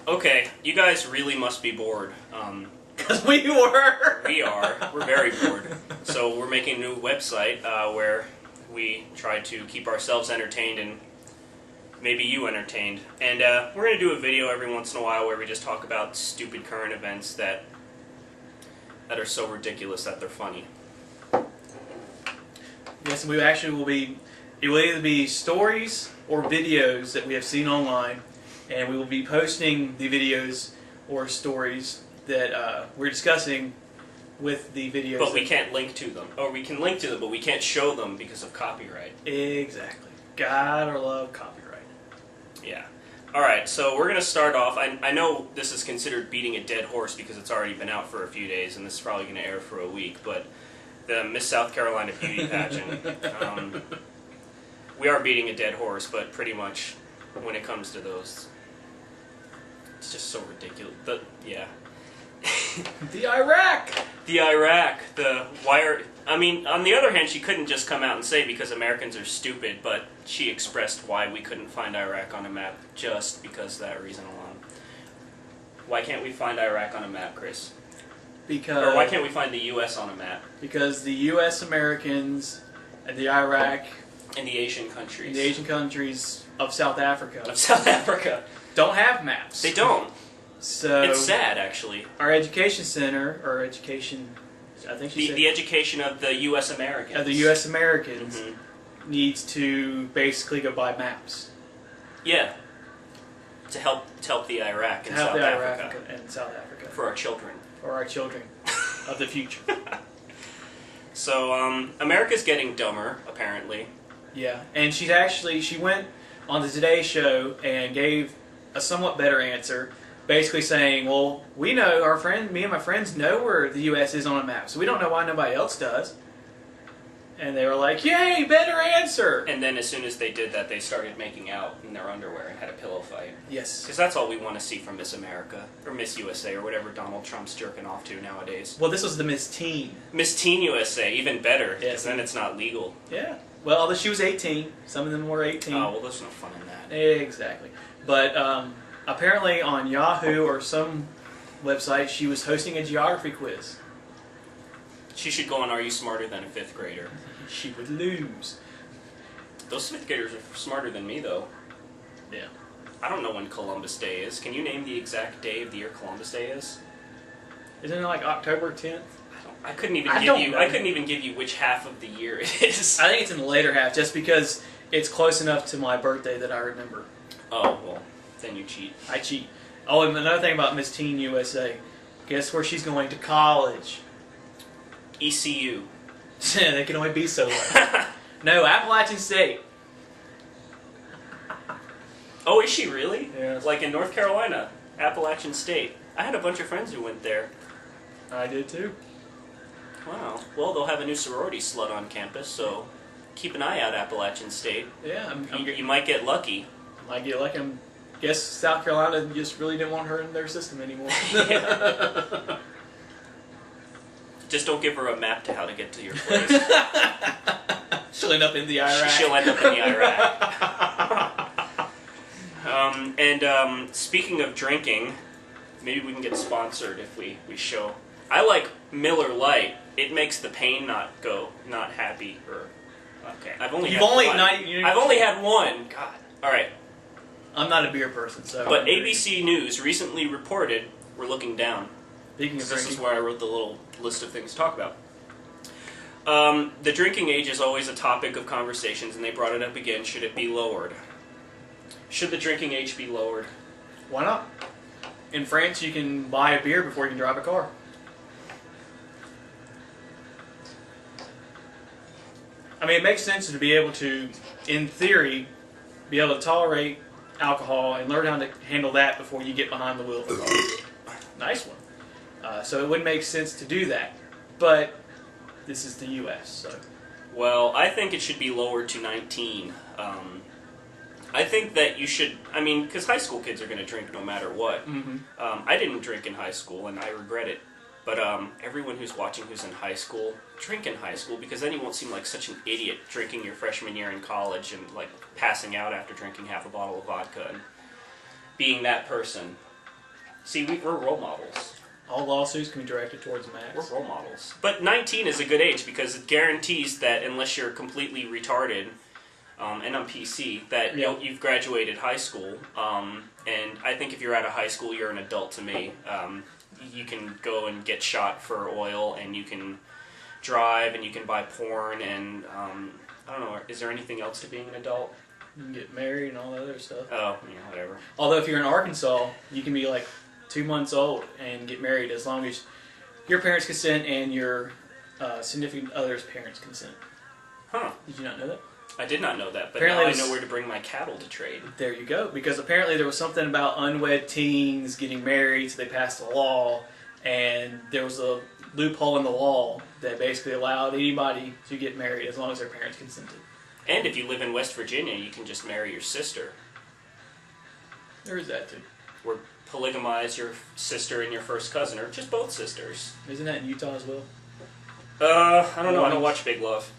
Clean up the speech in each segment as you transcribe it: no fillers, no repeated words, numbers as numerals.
Okay, you guys really must be bored. Because we were. We are. We're very bored. So we're making a new website where we try to keep ourselves entertained and maybe you entertained. And we're going to do a video every once in a while where we just talk about stupid current events that are so ridiculous that they're funny. Yes, and we actually will be, it will either be stories or videos that we have seen online, and we will be posting the videos or stories that we're discussing with the videos. But we can't link to them. Or we can link to them, but we can't show them because of copyright. Exactly. Gotta love copyright. Yeah. Alright, so we're going to start off. I know this is considered beating a dead horse because it's already been out for a few days, and this is probably going to air for a week, but the Miss South Carolina beauty pageant. We are beating a dead horse, but pretty much when it comes to those, it's just so ridiculous. Yeah. The Iraq! The Iraq. I mean, on the other hand, she couldn't just come out and say because Americans are stupid, but she expressed why we couldn't find Iraq on a map just because of that reason alone. Why can't we find Iraq on a map, Chris? Or why can't we find the U.S. on a map? Because the U.S. Americans and the Iraq and the Asian countries. And the Asian countries of South Africa. Of South Africa. Don't have maps. They don't. So it's sad, actually. Our education center, or education, I think she said, the education of the U.S. Americans. Of the U.S. Americans needs to basically go buy maps. Yeah. To help the Iraq and South Africa. And South Africa. For our children. For our children of the future. So, America's getting dumber, apparently. Yeah, and she went on the Today Show and gave a somewhat better answer, basically saying, well, we know, me and my friends know where the U.S. is on a map, so we don't know why nobody else does. And they were like, yay, better answer! And then as soon as they did that, they started making out in their underwear and had a pillow fight. Yes. Because that's all we want to see from Miss America, or Miss USA, or whatever Donald Trump's jerking off to nowadays. Well, this was the Miss Teen. Miss Teen USA, even better, because yes. then it's not legal. Yeah. Well, although she was 18. Some of them were 18. Oh, well, there's no fun in that. Exactly. But apparently on Yahoo or some website, she was hosting a geography quiz. She should go on Are You Smarter Than a Fifth Grader? She would lose. Those fifth graders are smarter than me, though. Yeah. I don't know when Columbus Day is. Can you name the exact day of the year Columbus Day is? Isn't it like October 10th? I couldn't even give you which half of the year it is. I think it's in the later half, just because it's close enough to my birthday that I remember. Oh, well, then you cheat. I cheat. Oh, and another thing about Miss Teen USA. Guess where she's going to college? ECU. They can only be so low. No, Appalachian State. Oh, is she really? Yeah. Like in North Carolina, Appalachian State. I had a bunch of friends who went there. I did too. Wow. Well, they'll have a new sorority slut on campus, so keep an eye out, Appalachian State. Yeah. You might get lucky. Might get lucky. I guess South Carolina just really didn't want her in their system anymore. Yeah. Just don't give her a map to how to get to your place. She'll end up in the Iraq. She'll end up in the Iraq. Speaking of drinking, maybe we can get sponsored if we show. I like Miller Lite. It makes the pain not happy. Okay, I've only had one. God. All right. I'm not a beer person, so. But ABC News recently reported we're looking down. Speaking of drinking, this is where I wrote the little list of things to talk about. The drinking age is always a topic of conversations, and they brought it up again. Should it be lowered? Should the drinking age be lowered? Why not? In France, you can buy a beer before you can drive a car. I mean, it makes sense to be able to, in theory, be able to tolerate alcohol and learn how to handle that before you get behind the wheel of the car. Nice one. So it would make sense to do that. But this is the U.S., so. Well, I think it should be lowered to 19. I think that you should, because high school kids are going to drink no matter what. Mm-hmm. I didn't drink in high school, and I regret it. But everyone who's watching who's in high school, drink in high school, because then you won't seem like such an idiot drinking your freshman year in college and like passing out after drinking half a bottle of vodka and being that person. See, we're role models. All lawsuits can be directed towards Max. We're role models. But 19 is a good age because it guarantees that unless you're completely retarded, and on PC, that you've graduated high school. And I think if you're out of high school, you're an adult to me. You can go and get shot for oil, and you can drive, and you can buy porn, and I don't know, is there anything else to being an adult? You can get married and all that other stuff. Oh, yeah, whatever. Although if you're in Arkansas, you can be like 2 months old and get married as long as your parents consent and your significant other's parents consent. Huh. Did you not know that? I did not know that, but Apparently now I know where to bring my cattle to trade. There you go. Because apparently there was something about unwed teens getting married, so they passed a law, and there was a loophole in the law that basically allowed anybody to get married as long as their parents consented. And if you live in West Virginia, you can just marry your sister. There is that too. Or polygamize your sister and your first cousin, or just both sisters. Isn't that in Utah as well? I don't know. I don't watch Big Love.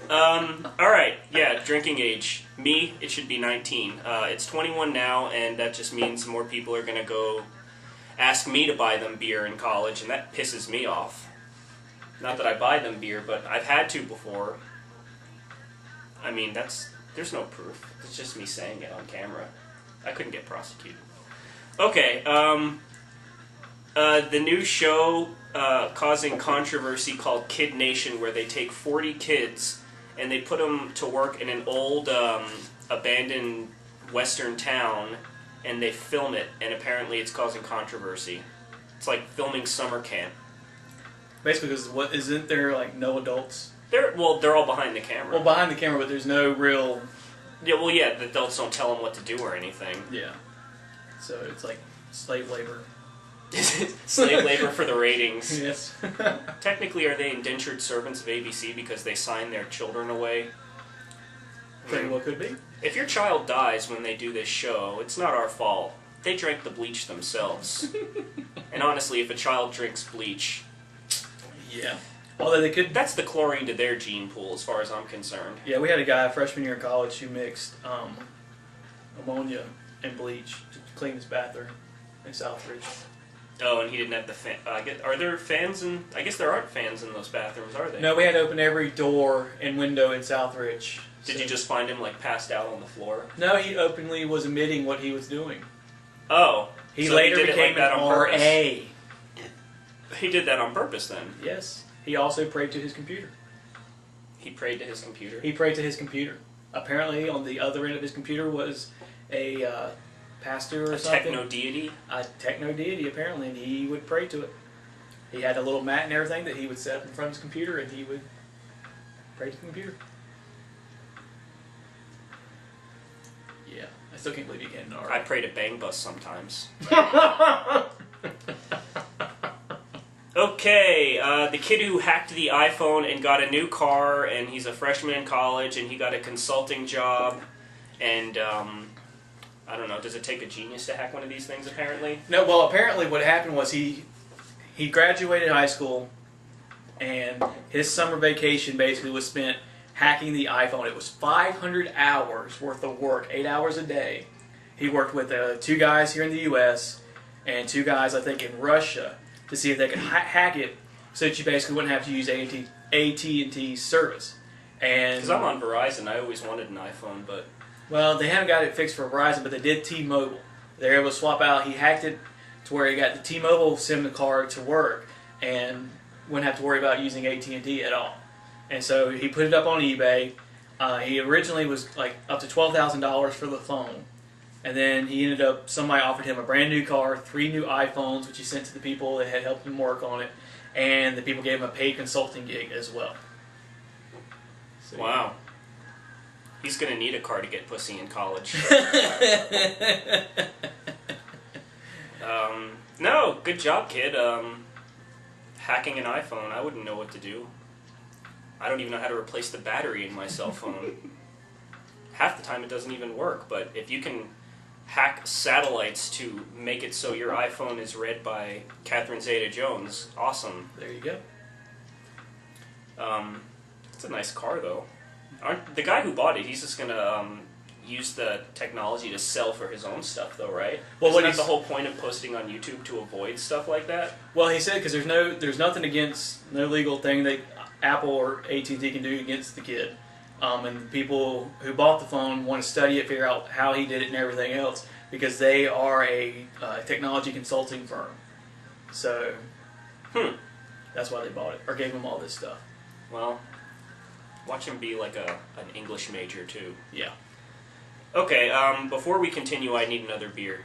Alright, yeah, drinking age. Me, it should be 19. It's 21 now, and that just means more people are going to go ask me to buy them beer in college, and that pisses me off. Not that I buy them beer, but I've had to before. I mean, there's no proof. It's just me saying it on camera. I couldn't get prosecuted. Okay, the new show causing controversy called Kid Nation, where they take 40 kids and they put them to work in an old abandoned western town, and they film it, and apparently it's causing controversy. It's like filming summer camp. Basically, because isn't there like no adults? They're all behind the camera. Well, behind the camera, but there's no real... Yeah, well, yeah, the adults don't tell them what to do or anything. Yeah. So it's like slave labor. Slave labor for the ratings. Yes. Technically, are they indentured servants of ABC because they sign their children away? Very well could be. If your child dies when they do this show, it's not our fault. They drank the bleach themselves. And honestly, if a child drinks bleach... Yeah. Although they could... That's the chlorine to their gene pool, as far as I'm concerned. Yeah, we had a guy freshman year in college who mixed ammonia and bleach to clean his bathroom in Southridge. Oh, and he didn't have the fan. Are there fans in... I guess there aren't fans in those bathrooms, are they? No, we had to open every door and window in Southridge. Did you just find him, like, passed out on the floor? No, he openly was admitting what he was doing. Oh. He so later he did became it like that an on purpose. RA. He did that on purpose, then? Yes. He also prayed to his computer. He prayed to his computer? He prayed to his computer. Apparently, on the other end of his computer was a pastor or something. A techno-deity? A techno-deity, apparently, and he would pray to it. He had a little mat and everything that he would set up in front of his computer, and he would pray to the computer. Yeah. I still can't believe he can't I pray to Bang Bus sometimes. Okay, the kid who hacked the iPhone and got a new car, and he's a freshman in college, and he got a consulting job, and, I don't know, does it take a genius to hack one of these things, apparently? No, well, apparently what happened was he graduated high school, and his summer vacation basically was spent hacking the iPhone. It was 500 hours worth of work, 8 hours a day. He worked with 2 guys here in the U.S. and 2 guys, I think, in Russia, to see if they could hack it so that you basically wouldn't have to use AT&T's service. Because I'm on Verizon, I always wanted an iPhone, but... Well, they haven't got it fixed for Verizon, but they did T-Mobile. They were able to swap out. He hacked it to where he got the T-Mobile SIM card to work and wouldn't have to worry about using AT&T at all. And so he put it up on eBay. He originally was like up to $12,000 for the phone. And then he ended up, somebody offered him a brand new car, 3 new iPhones, which he sent to the people that had helped him work on it, and the people gave him a paid consulting gig as well. So, wow. He's going to need a car to get pussy in college. No, good job, kid. Hacking an iPhone, I wouldn't know what to do. I don't even know how to replace the battery in my cell phone. Half the time it doesn't even work, but if you can hack satellites to make it so your iPhone is read by Catherine Zeta-Jones, awesome. there you go. It's a nice car, though. The guy who bought it, he's just gonna use the technology to sell for his own stuff, though, right? Well, Isn't that the whole point of posting on YouTube, to avoid stuff like that? Well, he said because there's nothing against, no legal thing that Apple or AT&T can do against the kid. And people who bought the phone want to study it, figure out how he did it and everything else, because they are a technology consulting firm. So that's why they bought it, or gave him all this stuff. Well, watch him be like an English major, too. Yeah. Okay, before we continue, I need another beer.